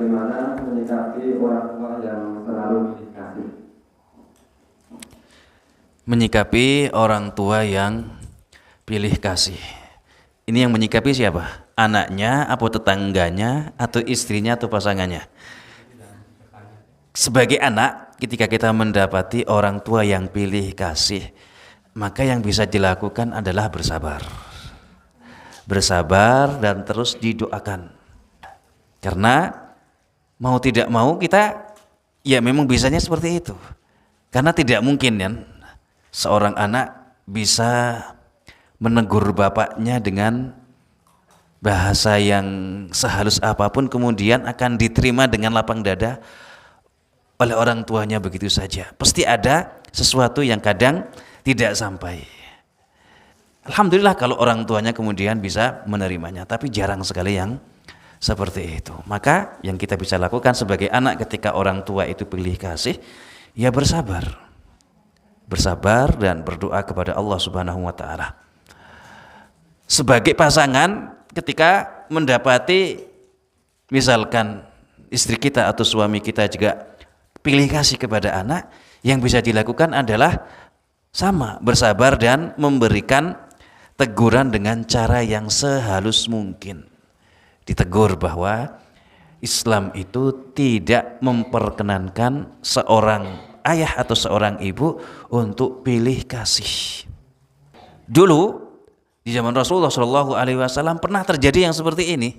bagaimana menyikapi orang tua yang selalu pilih kasih? Menyikapi orang tua yang pilih kasih. Ini yang menyikapi siapa? Anaknya, atau tetangganya, atau istrinya, atau pasangannya? Sebagai anak, ketika kita mendapati orang tua yang pilih kasih, maka yang bisa dilakukan adalah bersabar. Bersabar dan terus didoakan. Karena mau tidak mau kita ya memang bisanya seperti itu. Karena tidak mungkin kan seorang anak bisa menegur bapaknya dengan bahasa yang sehalus apapun kemudian akan diterima dengan lapang dada oleh orang tuanya begitu saja. Pasti ada sesuatu yang kadang tidak sampai. Alhamdulillah kalau orang tuanya kemudian bisa menerimanya, tapi jarang sekali yang seperti itu. Maka yang kita bisa lakukan sebagai anak ketika orang tua itu pilih kasih, ya bersabar. Bersabar dan berdoa kepada Allah Subhanahu wa taala. Sebagai pasangan ketika mendapati misalkan istri kita atau suami kita juga pilih kasih kepada anak, yang bisa dilakukan adalah sama, bersabar dan memberikan teguran dengan cara yang sehalus mungkin. Ditegur bahwa Islam itu tidak memperkenankan seorang ayah atau seorang ibu untuk pilih kasih. Dulu di zaman Rasulullah SAW pernah terjadi yang seperti ini.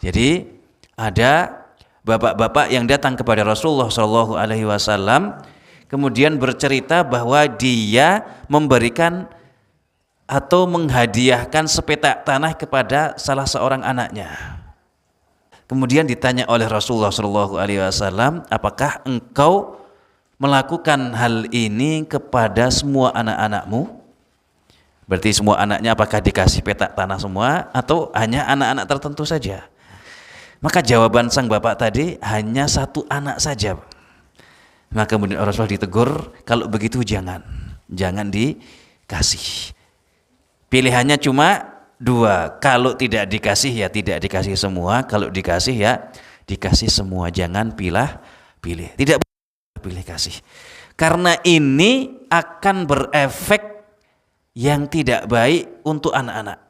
Jadi ada bapak-bapak yang datang kepada Rasulullah SAW kemudian bercerita bahwa dia memberikan atau menghadiahkan sepetak tanah kepada salah seorang anaknya. Kemudian ditanya oleh Rasulullah SAW, apakah engkau melakukan hal ini kepada semua anak-anakmu? Berarti semua anaknya apakah dikasih petak tanah semua atau hanya anak-anak tertentu saja? Maka jawaban sang bapak tadi hanya satu anak saja. Maka kemudian Rasulullah ditegur, kalau begitu jangan dikasih. Pilihannya cuma dua, kalau tidak dikasih ya tidak dikasih semua, kalau dikasih ya dikasih semua, jangan pilih. Tidak boleh pilih kasih. Karena ini akan berefek yang tidak baik untuk anak-anak.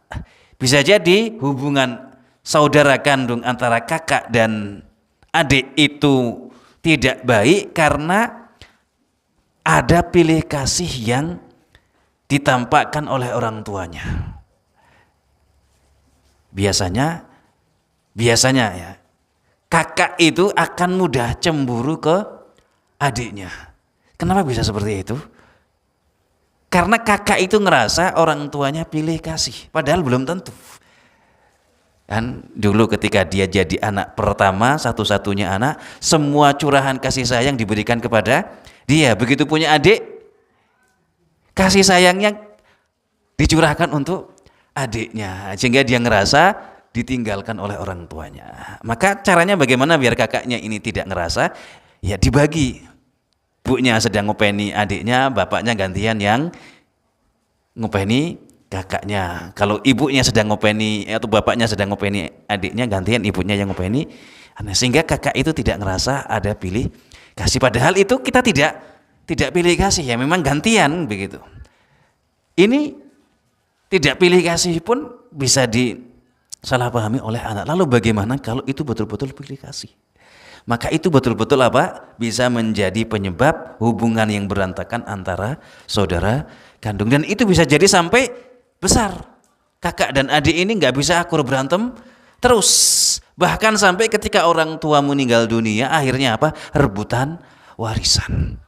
Bisa jadi hubungan saudara kandung antara kakak dan adik itu tidak baik karena ada pilih kasih yang ditampakkan oleh orang tuanya. Biasanya ya, kakak itu akan mudah cemburu ke adiknya. Kenapa bisa seperti itu? Karena kakak itu ngerasa orang tuanya pilih kasih, padahal belum tentu. Dan dulu ketika dia jadi anak pertama, satu-satunya anak, semua curahan kasih sayang diberikan kepada dia. Begitu punya adik, kasih sayangnya dicurahkan untuk adiknya, sehingga dia ngerasa ditinggalkan oleh orang tuanya. Maka caranya bagaimana biar kakaknya ini tidak ngerasa? Ya dibagi. Ibunya sedang ngopeni adiknya, bapaknya gantian yang ngopeni kakaknya. Kalau ibunya sedang ngopeni atau bapaknya sedang ngopeni adiknya, gantian ibunya yang ngopeni. Sehingga kakak itu tidak ngerasa ada pilih kasih. Padahal itu kita tidak pilih kasih, ya memang gantian begitu. Ini tidak pilih kasih pun bisa disalahpahami oleh anak. Lalu bagaimana kalau itu betul-betul pilih kasih? Maka itu betul-betul bisa menjadi penyebab hubungan yang berantakan antara saudara kandung, dan itu bisa jadi sampai besar. Kakak dan adik ini nggak bisa akur, berantem terus, bahkan sampai ketika orang tua meninggal dunia akhirnya rebutan warisan.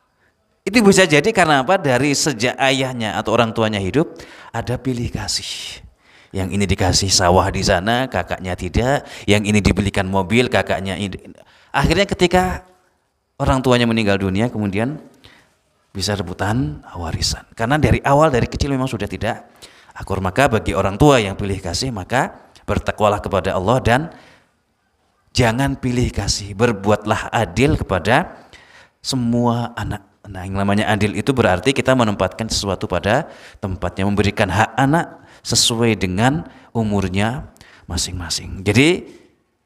Itu bisa jadi karena dari sejak ayahnya atau orang tuanya hidup ada pilih kasih. Yang ini dikasih sawah di sana, kakaknya tidak. Yang ini dibelikan mobil, kakaknya ini. Akhirnya ketika orang tuanya meninggal dunia kemudian bisa rebutan warisan. Karena dari awal, dari kecil memang sudah tidak akur. Maka bagi orang tua yang pilih kasih, maka bertakwalah kepada Allah dan jangan pilih kasih. Berbuatlah adil kepada semua anak. Nah, yang namanya adil itu berarti kita menempatkan sesuatu pada tempatnya, memberikan hak anak sesuai dengan umurnya masing-masing. Jadi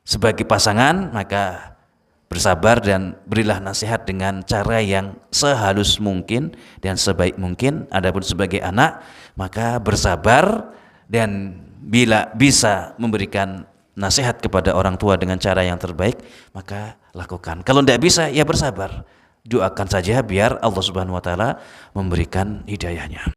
sebagai pasangan maka bersabar dan berilah nasihat dengan cara yang sehalus mungkin dan sebaik mungkin. Adapun sebagai anak maka bersabar, dan bila bisa memberikan nasihat kepada orang tua dengan cara yang terbaik maka lakukan. Kalau tidak bisa ya bersabar, doakan saja biar Allah Subhanahu wa taala memberikan hidayahnya.